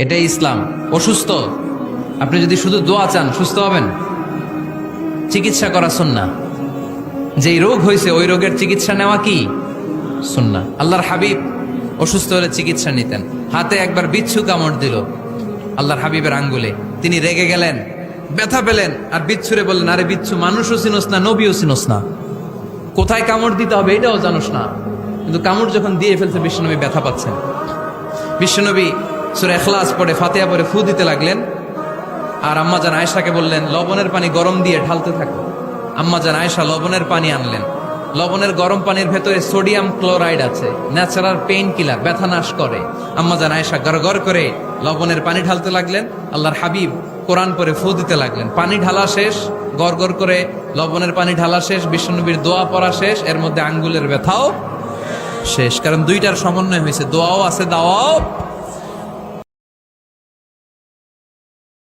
এটাই ইসলাম। অসুস্থ, আপনি যদি শুধু দোয়া চান সুস্থ হবেন। চিকিৎসা করা সুন্নাহ। যেই রোগ হয়েছে ওই রোগের চিকিৎসা নেওয়া কি সুন্নাহ। আল্লাহর হাবিব অসুস্থ হলে চিকিৎসা নিতেন। হাতে একবার বিচ্ছু কামড় দিল আল্লাহর হাবিবের আঙ্গুলে, তিনি রেগে গেলেন, ব্যথা পেলেন, আর বিচ্ছুরে বললেন, আরে বিচ্ছু, মানুষও চিনোস না, নবীও চিনোস না, কোথায় কামড় দিতে হবে এটাও জানোস না। কিন্তু কামড় যখন দিয়ে ফেলছে বিশ্বনবী ব্যথা পাচ্ছেন। বিশ্বনবী সূরা ইখলাস পড়ে ফাতিহা পড়ে ফু দিতে লাগলেন। আর আম্মাজান আয়েশাকে বললেন, লবণের পানি গরম দিয়ে ঢালতে থাকো। আম্মাজান আয়েশা লবণের পানি আনলেন। লবণের গরম পানির ভেতরে সোডিয়াম ক্লোরাইড আছে, ন্যাচারাল পেইন কিলার, ব্যথা নাশ করে। আম্মাজান আয়েশা গড়গড় করে লবণের পানি ঢালতে লাগলেন। আল্লাহর হাবিব কোরআন পরে ফু দিতে লাগলেন। পানি ঢালা শেষ, গড়গড় করে লবণের পানি ঢালা শেষ, বিশ্বনবীর দোয়া পড়া শেষ, এর মধ্যে আঙ্গুলের ব্যথাও শেষ। কারণ দুইটার সমন্বয় হয়েছে, দোয়াও আছে, দাওয়াও